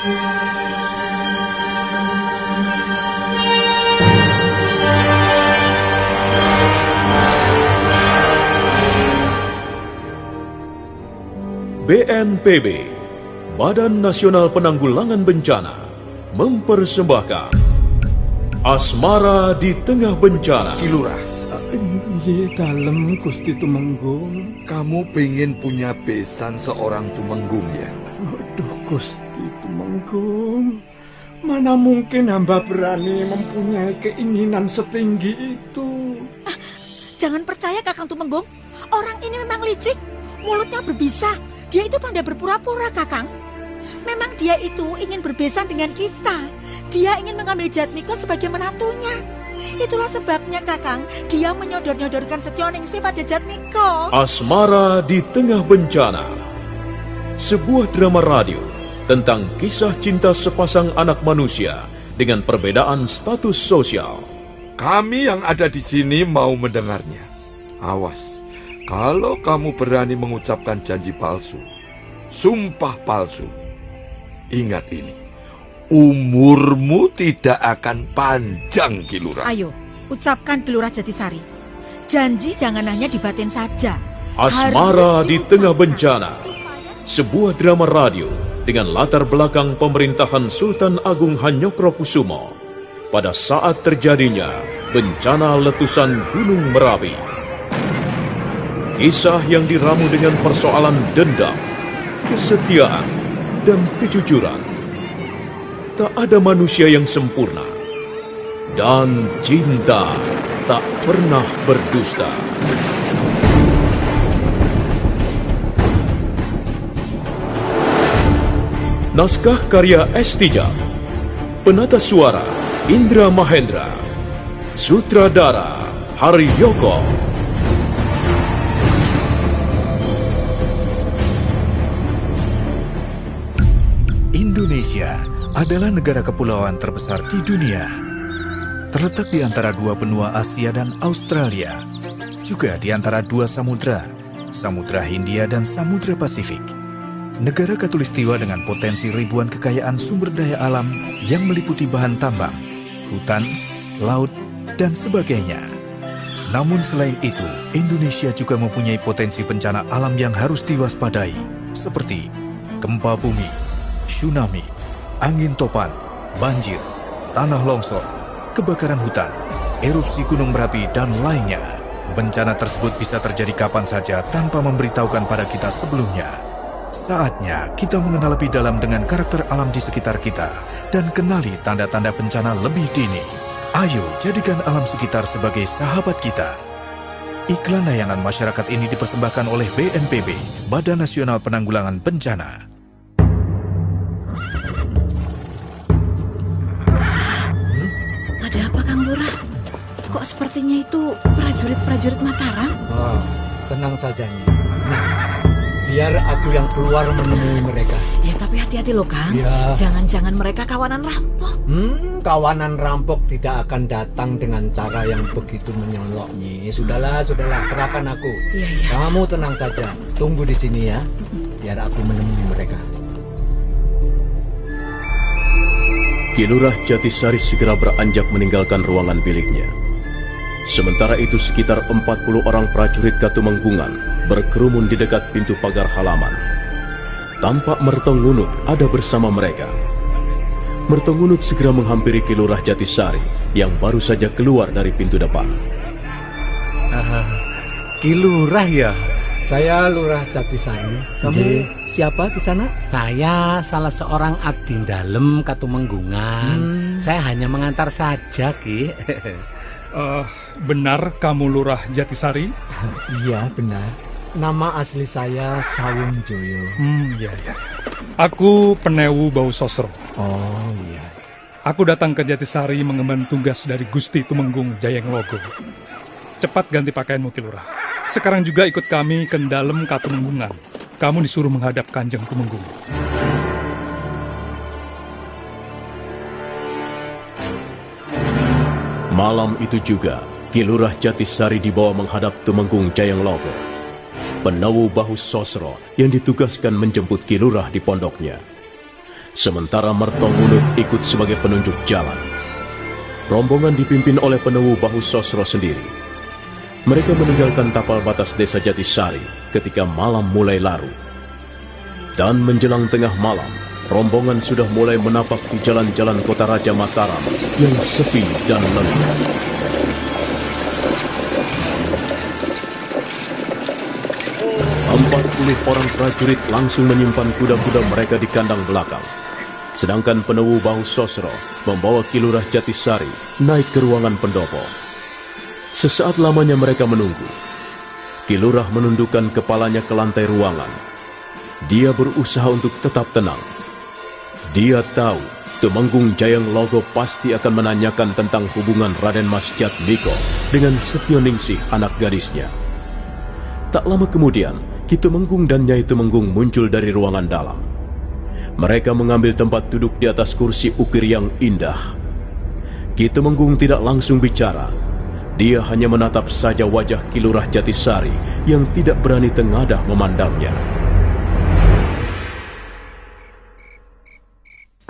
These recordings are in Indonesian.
BNPB, Badan Nasional Penanggulangan Bencana, mempersembahkan Asmara di Tengah Bencana. Ki Lurah, Iya dalem Gusti Tumenggung. kamu pengen punya besan seorang tumenggung ya? Aduh Gusti Tumenggung, mana mungkin hamba berani mempunyai keinginan setinggi itu. Jangan percaya Kakang Tumenggung. Orang ini memang licik, mulutnya berbisa. Dia itu pandai berpura-pura, Kakang. Memang dia itu ingin berbesan dengan kita. Dia ingin mengambil Jatmiko sebagai menantunya. Itulah sebabnya, Kakang, dia menyodor-nyodorkan Setyoningsih pada Jatmiko. Asmara di Tengah Bencana, sebuah drama radio tentang kisah cinta sepasang anak manusia dengan perbedaan status sosial. Kami yang ada di sini mau mendengarnya. Awas, kalau kamu berani mengucapkan janji palsu, sumpah palsu, ingat ini, umurmu tidak akan panjang, Ki Lurah. Ayo, ucapkan Ki Lurah Jatisari. Janji jangan hanya di batin saja. Asmara Harus di diucapkan Tengah Bencana, supaya... sebuah drama radio dengan latar belakang pemerintahan Sultan Agung Hanyokrokusumo pada saat terjadinya bencana letusan Gunung Merapi. Kisah yang diramu dengan persoalan dendam, kesetiaan, dan kejujuran. Tak ada manusia yang sempurna, dan cinta tak pernah berdusta. Naskah karya S. Tijab, penata suara Indra Mahendra, sutradara Haryoko. Indonesia adalah negara kepulauan terbesar di dunia. Terletak di antara dua benua Asia dan Australia, juga di antara dua samudra, Samudra Hindia dan Samudra Pasifik. Negara khatulistiwa dengan potensi ribuan kekayaan sumber daya alam yang meliputi bahan tambang, hutan, laut, dan sebagainya. Namun selain itu, Indonesia juga mempunyai potensi bencana alam yang harus diwaspadai, seperti gempa bumi, tsunami, angin topan, banjir, tanah longsor, kebakaran hutan, erupsi gunung Merapi, dan lainnya. Bencana tersebut bisa terjadi kapan saja tanpa memberitahukan pada kita sebelumnya. Saatnya kita mengenal lebih dalam dengan karakter alam di sekitar kita dan kenali tanda-tanda bencana lebih dini. Ayo jadikan alam sekitar sebagai sahabat kita. Iklan layanan masyarakat ini dipersembahkan oleh BNPB, Badan Nasional Penanggulangan Bencana. Ada apa, Kang Lurah? Kok sepertinya itu prajurit-prajurit Mataram? Oh, tenang saja, Nyi. Nah, biar aku yang keluar menemui mereka. Ya, tapi hati-hati loh, Kang. Ya. Jangan-jangan mereka kawanan rampok. Kawanan rampok tidak akan datang dengan cara yang begitu menyolok, Nyi. Sudahlah, serahkan aku. Iya. Kamu tenang saja, tunggu di sini ya, biar aku menemui mereka. Ki Lurah Jatisari segera beranjak meninggalkan ruangan biliknya. Sementara itu sekitar 40 orang prajurit Katumenggungan berkerumun di dekat pintu pagar halaman. Tampak Mertongunut ada bersama mereka. Mertongunut segera menghampiri Ki Lurah Jatisari yang baru saja keluar dari pintu depan. Ki Lurah ya? Saya Lurah Jatisari. Kamu siapa di sana? Saya salah seorang abdi dalem Katumenggungan. Saya hanya mengantar saja, Ki. Benar kamu Lurah Jatisari? Iya, benar. Nama asli saya Sawung Joyo. Iya. Aku Penewu Bau Sosro. Oh, iya. Aku datang ke Jatisari mengemban tugas dari Gusti Tumenggung Jayenglogo. Cepat ganti pakaianmu, Ki Lurah. Sekarang juga ikut kami ke dalam Katumenggungan. Kamu disuruh menghadap Kanjeng Tumenggung. Malam itu juga, Ki Lurah Jatisari dibawa menghadap Tumenggung Jayenglogo, Penewu Bahu Sosro yang ditugaskan menjemput Ki Lurah di pondoknya. sementara Mertongunut ikut sebagai penunjuk jalan. Rombongan dipimpin oleh Penewu Bahu Sosro sendiri. Mereka meninggalkan tapal batas desa Jatisari ketika malam mulai larut. Dan menjelang tengah malam, rombongan sudah mulai menapak di jalan-jalan kota Raja Mataram yang sepi dan lengang. Empat 40 orang prajurit langsung menyimpan kuda-kuda mereka di kandang belakang. Sedangkan Penewu Bahu Sosro membawa Ki Lurah Jatisari naik ke ruangan pendopo. Sesaat lamanya mereka menunggu. Ki Lurah menundukkan kepalanya ke lantai ruangan. Dia berusaha untuk tetap tenang. Dia tahu Tumenggung Jayeng Logo pasti akan menanyakan tentang hubungan Raden Mas Jatmiko dengan Setioningsi anak gadisnya. Tak lama kemudian, Ki Tumenggung dan Nyai Tumenggung muncul dari ruangan dalam. Mereka mengambil tempat duduk di atas kursi ukir yang indah. Ki Tumenggung tidak langsung bicara. Dia hanya menatap saja wajah Ki Lurah Jatisari yang tidak berani tengadah memandangnya.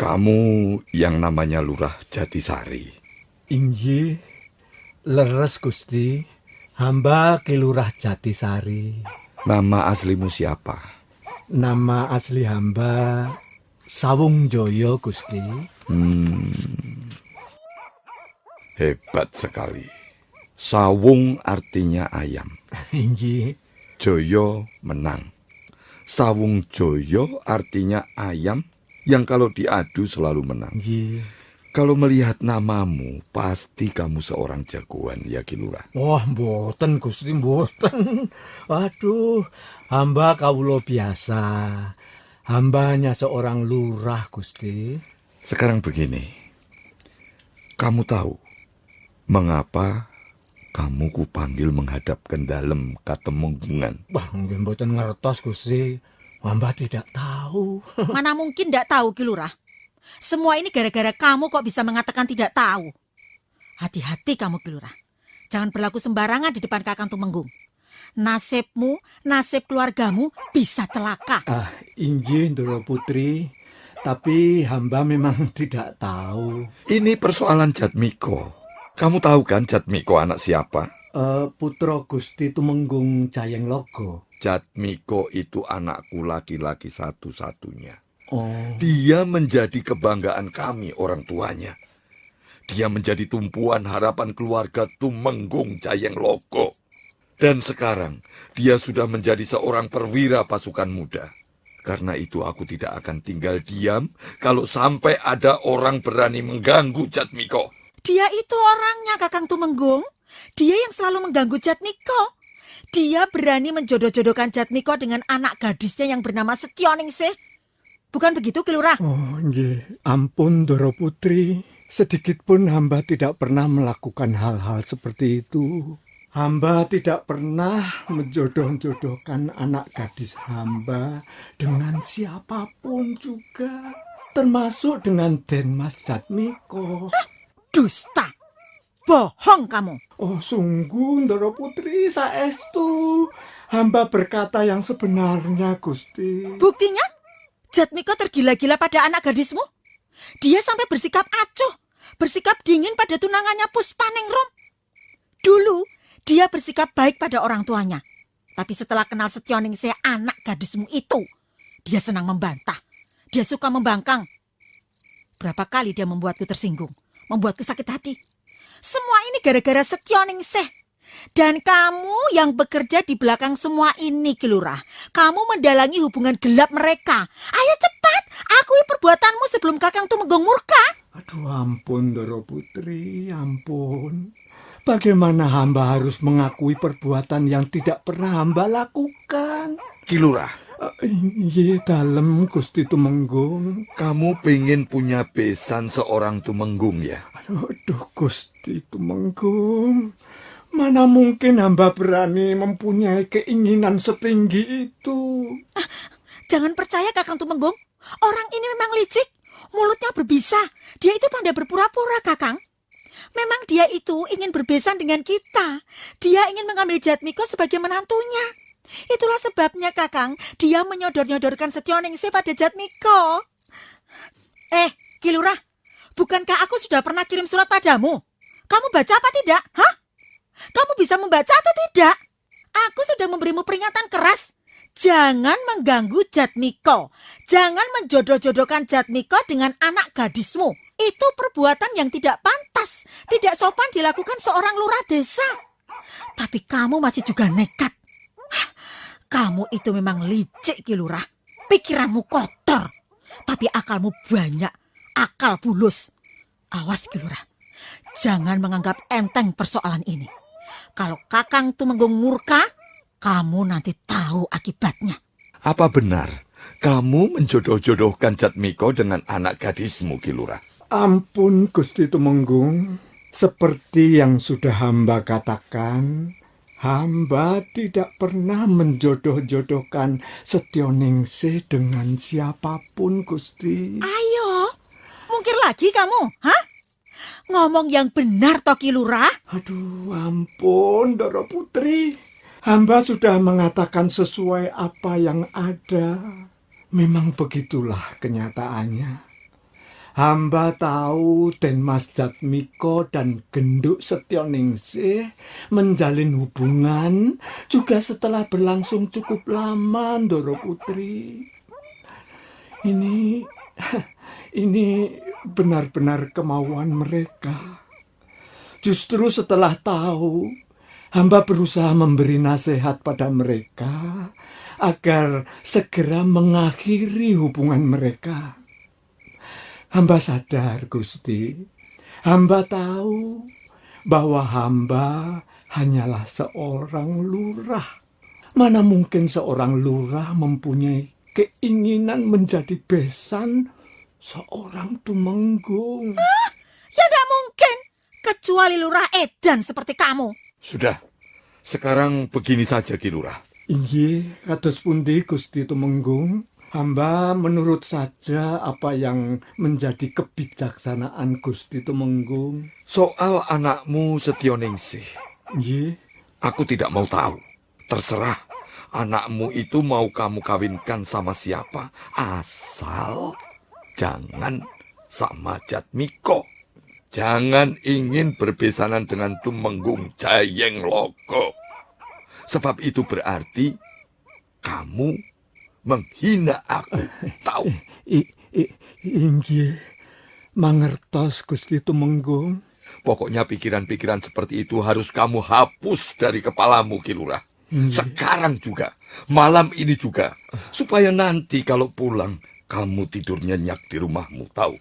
Kamu yang namanya Lurah Jatisari. Inggih, leres Gusti. Hamba Ki Lurah Jatisari. Nama aslimu siapa? Nama asli hamba Sawung Joyo, Gusti. Hebat sekali. Sawung artinya ayam. Inggih. Joyo menang. Sawung Joyo artinya ayam yang kalau diadu selalu menang. Inggih. Kalau melihat namamu, pasti kamu seorang jagoan, ya Ki Lurah. Wah, mboten Gusti, mboten. Waduh, hamba kawula biasa. Hamba hanya seorang lurah, Gusti. Sekarang begini, kamu tahu mengapa kamu kupanggil menghadap Kendalem Katemenggungan? Wah, nggih mboten ngertos, Gusti. Hamba tidak tahu. Mana mungkin tidak tahu, Ki Lurah. Semua ini gara-gara kamu kok bisa mengatakan tidak tahu. Hati-hati kamu, Ki Lurah. Jangan berlaku sembarangan di depan Kakang Tumenggung. Nasibmu, nasib keluargamu bisa celaka. Inggih, Ndoro Putri. Tapi hamba memang tidak tahu. Ini persoalan Jatmiko. Kamu tahu kan Jatmiko anak siapa? Putra Gusti Tumenggung Jayeng Logo. Jatmiko itu anakku laki-laki satu-satunya. Oh. Dia menjadi kebanggaan kami orang tuanya. Dia menjadi tumpuan harapan keluarga Tumenggung Jayeng Logo. Dan sekarang dia sudah menjadi seorang perwira pasukan muda. Karena itu aku tidak akan tinggal diam kalau sampai ada orang berani mengganggu Jatmiko. Dia itu orangnya, Kakang Tumenggung. Dia yang selalu mengganggu Jatmiko. Dia berani menjodoh-jodohkan Jatmiko dengan anak gadisnya yang bernama Setioningsi. Bukan begitu, Ki Lurah? Oh, nggih. Ampun, Ndoro Putri. Sedikit pun hamba tidak pernah melakukan hal-hal seperti itu. Hamba tidak pernah menjodoh-jodohkan anak gadis hamba dengan siapapun juga. Termasuk dengan Den Mas Jatmiko. Dusta. Bohong kamu. Oh, sungguh, Ndoro Putri, saestu. Hamba berkata yang sebenarnya, Gusti. Buktinya? Jatmiko tergila-gila pada anak gadismu. Dia sampai bersikap acuh, bersikap dingin pada tunangannya Puspaningrum. Dulu, dia bersikap baik pada orang tuanya. Tapi setelah kenal Setioningsi anak gadismu itu, dia senang membantah. Dia suka membangkang. Berapa kali dia membuatku tersinggung, membuatku sakit hati. Semua ini gara-gara Setioningsi. Dan kamu yang bekerja di belakang semua ini, Ki Lurah. Kamu mendalangi hubungan gelap mereka. Ayo cepat, akui perbuatanmu sebelum Kakang Tumenggung murka. Aduh, ampun, Ndoro Putri, ampun. Bagaimana hamba harus mengakui perbuatan yang tidak pernah hamba lakukan? Ki Lurah, Iya, dalem Gusti Tumenggung. kamu pengen punya besan seorang Tumenggung ya? Aduh, Gusti Tumenggung. Mana mungkin hamba berani mempunyai keinginan setinggi itu? Jangan percaya Kakang Tumenggung. Orang ini memang licik. Mulutnya berbisa. Dia itu pandai berpura-pura, Kakang. Memang dia itu ingin berbesan dengan kita. Dia ingin mengambil Jatmiko sebagai menantunya. Itulah sebabnya, Kakang, dia menyodor-nyodorkan Setioningsi pada Jatmiko. Kilurah, bukankah aku sudah pernah kirim surat padamu? Kamu baca apa tidak? Hah? Kamu bisa membaca atau tidak? Aku sudah memberimu peringatan keras. Jangan mengganggu Jatmiko. Jangan menjodoh-jodohkan Jatmiko dengan anak gadismu. Itu perbuatan yang tidak pantas, tidak sopan dilakukan seorang lurah desa. Tapi kamu masih juga nekat. Hah, kamu itu memang licik, Kilurah. Pikiranmu kotor, tapi akalmu banyak, akal bulus. Awas, Kilurah. Jangan menganggap enteng persoalan ini. Kalau Kakang Tumenggung murka, kamu nanti tahu akibatnya. Apa benar kamu menjodoh-jodohkan Jatmiko dengan anak gadismu, Kilurah? Ampun Gusti Tumenggung, seperti yang sudah hamba katakan, hamba tidak pernah menjodoh-jodohkan Setyoningsih dengan siapapun, Gusti. Ayo, mungkir lagi kamu, hah? Ngomong yang benar, toh Kilurah. Aduh, ampun, Doro Putri. Hamba sudah mengatakan sesuai apa yang ada. Memang begitulah kenyataannya. Hamba tahu Den Mas Jatmiko dan Genduk Setyoningsih menjalin hubungan juga setelah berlangsung cukup lama, Doro Putri. Ini benar-benar kemauan mereka. Justru setelah tahu, hamba berusaha memberi nasihat pada mereka agar segera mengakhiri hubungan mereka. Hamba sadar, Gusti. Hamba tahu bahwa hamba hanyalah seorang lurah. Mana mungkin seorang lurah mempunyai keinginan menjadi besan seorang Tumenggung. Ya tidak mungkin, kecuali lurah edan seperti kamu. Sudah, sekarang begini saja, Kilurah. Inggih, kados pundi Gusti Tumenggung? Hamba menurut saja apa yang menjadi kebijaksanaan Gusti Tumenggung. Soal anakmu Setyoningsih, Inggih, aku tidak mau tahu. Terserah. Anakmu itu mau kamu kawinkan sama siapa, asal jangan sama Jatmiko. Jangan ingin berbesanan dengan Tumenggung Jayenglogo. Sebab itu berarti kamu menghina aku, tahu? Inggih, mangertos Gusti Tumenggung. Pokoknya pikiran-pikiran seperti itu harus kamu hapus dari kepalamu, Kilurah. Sekarang juga, malam ini juga, supaya nanti kalau pulang, kamu tidur nyenyak di rumahmu, tahu?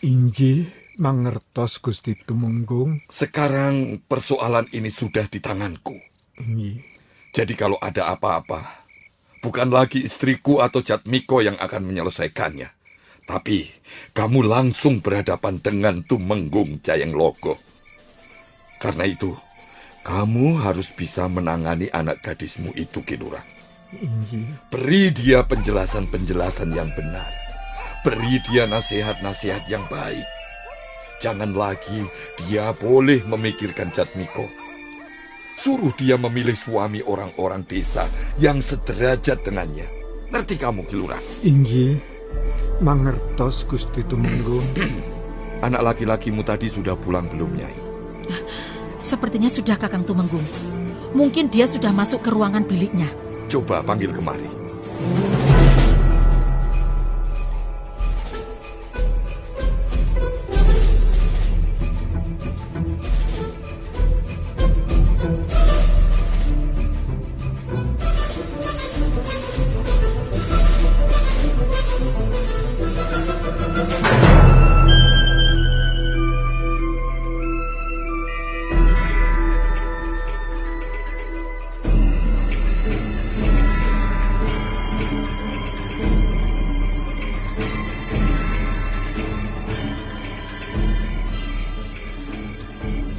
Inggih, mangertos Gusti Tumenggung. Sekarang persoalan ini sudah di tanganku. Inggih. Jadi kalau ada apa-apa, bukan lagi istriku atau Jatmiko yang akan menyelesaikannya. Tapi kamu langsung berhadapan dengan Tumenggung Jayenglogo. Karena itu, kamu harus bisa menangani anak gadismu itu, Kilurah. Beri dia penjelasan-penjelasan yang benar. Beri dia nasihat-nasihat yang baik. Jangan lagi dia boleh memikirkan Jatmiko. Suruh dia memilih suami orang-orang desa yang sederajat dengannya. Ngerti kamu, Kilurah? Inggih, mangertos Gusti Tumenggung. Anak laki-lakimu tadi sudah pulang belum, Nyai? Sepertinya sudah, Kakang Tumenggung. Mungkin dia sudah masuk ke ruangan biliknya. Coba panggil kemari.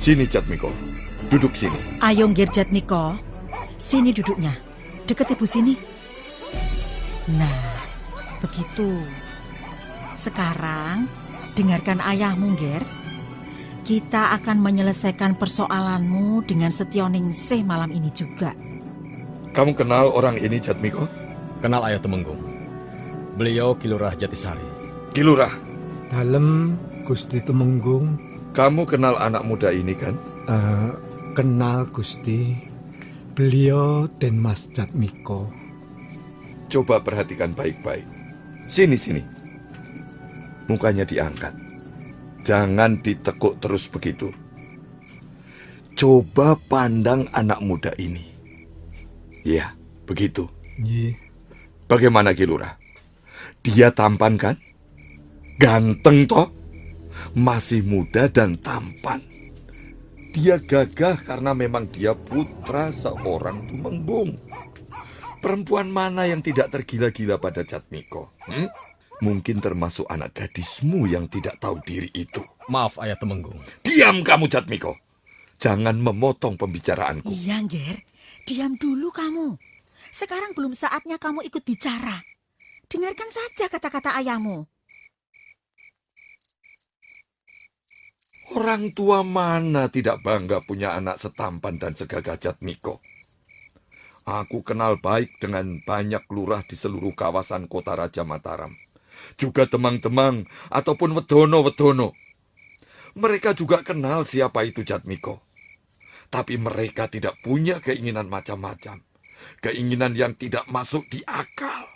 Sini, Jatmiko. Duduk sini. Ayo, Ngir Jatmiko. Sini duduknya. Deket ibu sini. Nah, begitu. Sekarang, dengarkan ayahmu, Ngir. Kita akan menyelesaikan persoalanmu dengan Setyoningsih malam ini juga. Kamu kenal orang ini, Jatmiko? Kenal Ayah Tumenggung. Beliau Kilurah Jatisari. Kilurah, Dalem Gusti Tumenggung. Kamu kenal anak muda ini kan? Kenal Gusti. Beliau Den Mas Jatmiko. Coba perhatikan baik-baik. Sini. Mukanya diangkat. Jangan ditekuk terus begitu. Coba pandang anak muda ini. Ya, begitu. Nggih. Bagaimana Ki Lurah? Dia tampan kan? Ganteng toh? Masih muda dan tampan. Dia gagah karena memang dia putra seorang Tumenggung. Perempuan mana yang tidak tergila-gila pada Jatmiko? Mungkin termasuk anak gadismu yang tidak tahu diri itu. Maaf, Ayah Tumenggung. Diam kamu, Jatmiko. Jangan memotong pembicaraanku. Iya, Ngger. Diam dulu kamu. Sekarang belum saatnya kamu ikut bicara. Dengarkan saja kata-kata ayahmu. Orang tua mana tidak bangga punya anak setampan dan segagah Jatmiko? Aku kenal baik dengan banyak lurah di seluruh kawasan kota Raja Mataram. Juga temang-temang ataupun wedono-wedono. Mereka juga kenal siapa itu Jatmiko. Tapi mereka tidak punya keinginan macam-macam. Keinginan yang tidak masuk di akal.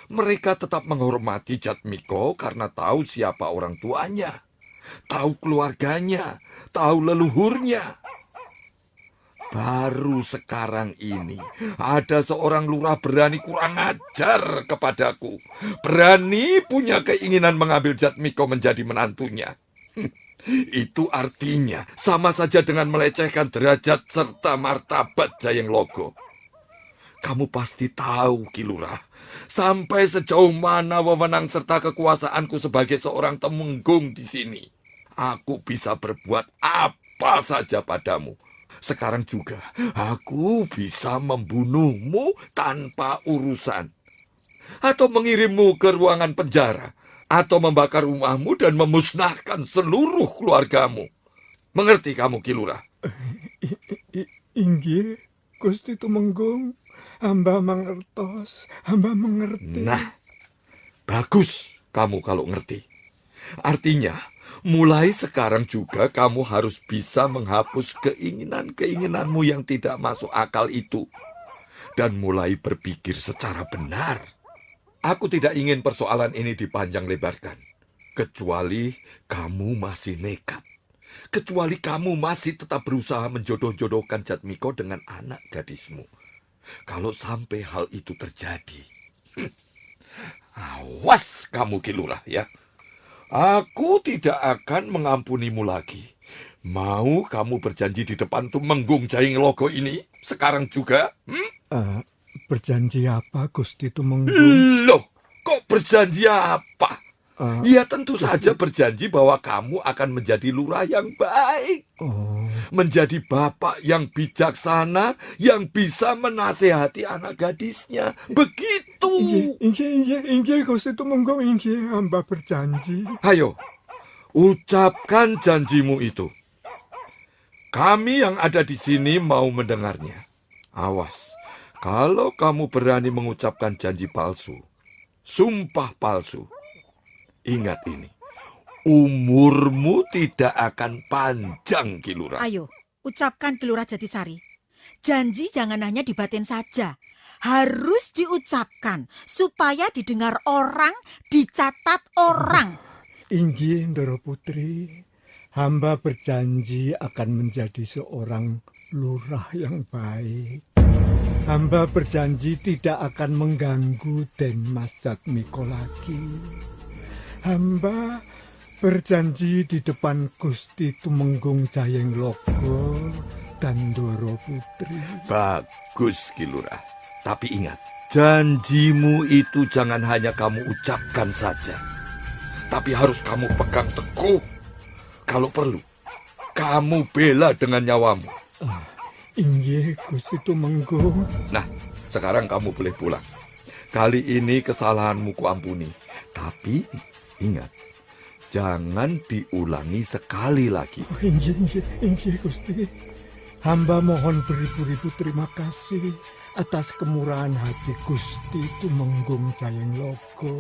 Mereka tetap menghormati Jatmiko karena tahu siapa orang tuanya. Tahu keluarganya, tahu leluhurnya. Baru sekarang ini ada seorang lurah berani kurang ajar kepadaku. Berani punya keinginan mengambil Jatmiko menjadi menantunya. Itu artinya sama saja dengan melecehkan derajat serta martabat Jayeng Logo. Kamu pasti tahu, Ki Lurah, sampai sejauh mana wewenang serta kekuasaanku sebagai seorang Tumenggung di sini. Aku bisa berbuat apa saja padamu. Sekarang juga aku bisa membunuhmu tanpa urusan. Atau mengirimmu ke ruangan penjara. Atau membakar rumahmu dan memusnahkan seluruh keluargamu. Mengerti kamu, Ki Lurah? Inggih, Gusti Tumenggung. Hamba mangertos, hamba mengerti. Nah, bagus kamu kalau ngerti. Artinya, mulai sekarang juga kamu harus bisa menghapus keinginan-keinginanmu yang tidak masuk akal itu. Dan mulai berpikir secara benar. Aku tidak ingin persoalan ini dipanjang lebarkan. Kecuali kamu masih nekat. Kecuali kamu masih tetap berusaha menjodoh-jodohkan Jatmiko dengan anak gadismu. Kalau sampai hal itu terjadi, awas kamu Ki Lurah ya. Aku tidak akan mengampunimu lagi. Mau kamu berjanji di depan Tumenggung Jayeng Logo ini sekarang juga? Berjanji apa, Gusti Tumenggung? Loh, kok berjanji apa? Ya tentu saja berjanji bahwa kamu akan menjadi lurah yang baik. Menjadi bapak yang bijaksana, yang bisa menasehati anak gadisnya. Begitu. Inggih, Gusti Tumenggung, inggih, hamba berjanji. Ayo, ucapkan janjimu itu. Kami yang ada di sini mau mendengarnya. Awas, kalau kamu berani mengucapkan janji palsu, sumpah palsu, ingat ini, umurmu tidak akan panjang, Ki Lurah. Ayo, ucapkan Ki Lurah Jatisari. Janji jangan hanya dibatin saja. Harus diucapkan supaya didengar orang, dicatat orang. Inggih, Ndoro Putri. Hamba berjanji akan menjadi seorang lurah yang baik. Hamba berjanji tidak akan mengganggu Den Mas Jatmiko lagi. Hamba berjanji di depan Gusti Tumenggung Jayeng Logo dan Ndoro Putri. Bagus, Ki Lurah. Tapi ingat, janjimu itu jangan hanya kamu ucapkan saja. Tapi harus kamu pegang teguh. Kalau perlu, kamu bela dengan nyawamu. Inggih, Gusti Tumenggung. Nah, sekarang kamu boleh pulang. Kali ini kesalahanmu kuampuni. Tapi ingat, jangan diulangi sekali lagi. Inggih, Gusti. Hamba mohon beribu-ribu terima kasih atas kemurahan hati Gusti Tumenggung Jayeng Logo.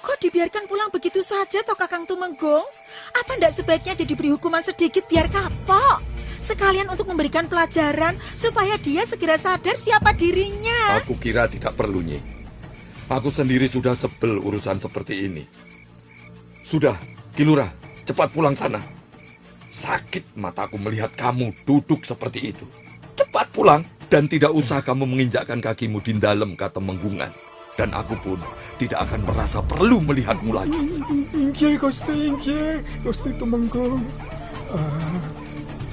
Kok dibiarkan pulang begitu saja toh Kakang Tumenggung? Apa ndak sebaiknya dia diberi hukuman sedikit biar kapok? Sekalian untuk memberikan pelajaran supaya dia segera sadar siapa dirinya. Aku kira tidak perlu, Nyi. Aku sendiri sudah sebel urusan seperti ini. Sudah, Ki Lurah, cepat pulang sana. Sakit mataku melihat kamu duduk seperti itu. Cepat pulang dan tidak usah kamu menginjakkan kakimu di dalam Katemenggungan. Dan aku pun tidak akan merasa perlu melihatmu lagi. Inggih Gusti, inggih Gusti Tumenggung.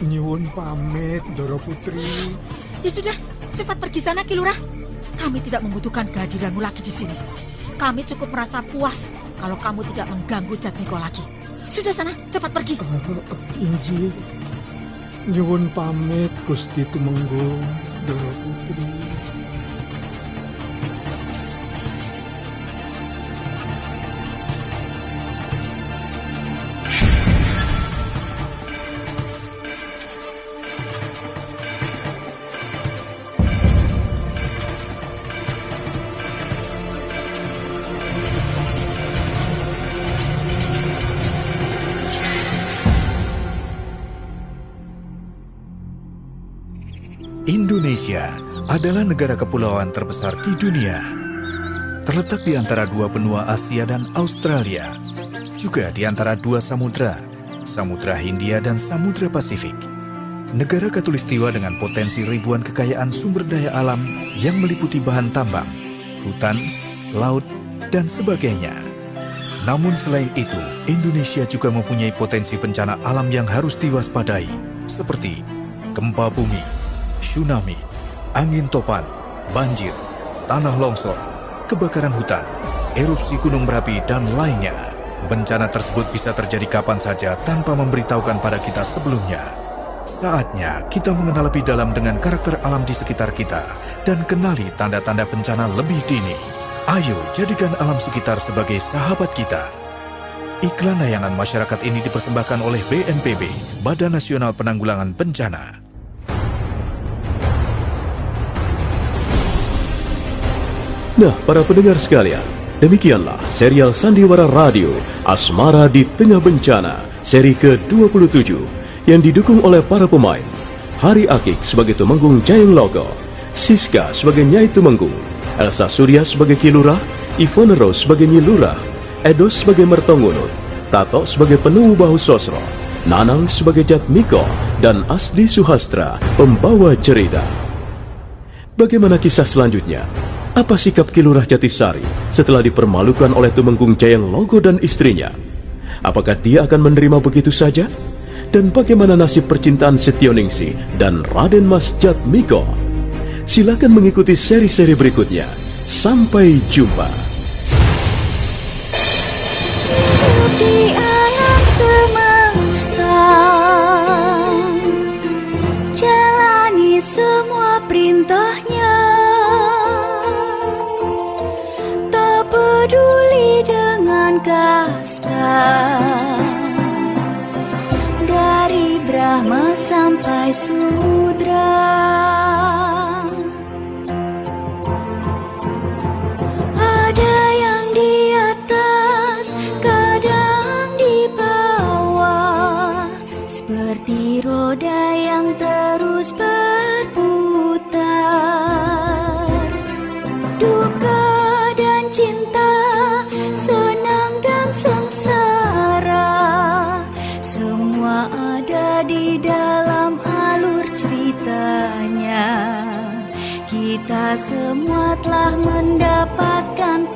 Nyuwun pamit Ndara Putri. Ya sudah, cepat pergi sana Ki Lurah. Kami tidak membutuhkan kehadiranmu lagi di sini. Kami cukup merasa puas kalau kamu tidak mengganggu Jatmiko lagi. Sudah sana, cepat pergi. Inggih. Nyuwun pamit Gusti Tumenggung, Ndara Putri. Indonesia adalah negara kepulauan terbesar di dunia. Terletak di antara dua benua Asia dan Australia, juga di antara dua samudra, Samudra Hindia dan Samudra Pasifik. Negara khatulistiwa dengan potensi ribuan kekayaan sumber daya alam yang meliputi bahan tambang, hutan, laut, dan sebagainya. Namun selain itu, Indonesia juga mempunyai potensi bencana alam yang harus diwaspadai, seperti gempa bumi, tsunami, angin topan, banjir, tanah longsor, kebakaran hutan, erupsi gunung berapi, dan lainnya. Bencana tersebut bisa terjadi kapan saja tanpa memberitahukan pada kita sebelumnya. Saatnya kita mengenal lebih dalam dengan karakter alam di sekitar kita dan kenali tanda-tanda bencana lebih dini. Ayo jadikan alam sekitar sebagai sahabat kita. Iklan layanan masyarakat ini dipersembahkan oleh BNPB, Badan Nasional Penanggulangan Bencana. Nah, para pendengar sekalian, demikianlah serial Sandiwara Radio Asmara di Tengah Bencana seri ke-27 yang didukung oleh para pemain Hari Akik sebagai Tumenggung Jayeng Logo, Siska sebagai Nyai Tumenggung, Elsa Surya sebagai Ki Lurah, Ivone Rose sebagai Nyi Lurah, Edos sebagai Mertongunut, Tato sebagai Penuwu Bahu Sosro, Nanang sebagai Jatmiko, dan Asli Suhastra pembawa cerita. Bagaimana kisah selanjutnya? Apa sikap Ki Lurah Jatisari setelah dipermalukan oleh Tumenggung Jayeng Logo dan istrinya? Apakah dia akan menerima begitu saja? Dan bagaimana nasib percintaan Setioningsih dan Raden Mas Jatmiko? Silakan mengikuti seri-seri berikutnya. Sampai jumpa. Di alam semesta, jalani semua perintahnya. Peduli dengan kasta, dari Brahma sampai Sudra. Ada yang di atas, kadang di bawah, seperti roda yang terus berputar. Duka dan cinta, senang dan sengsara, semua ada di dalam alur ceritanya. Kita semua telah mendapatkan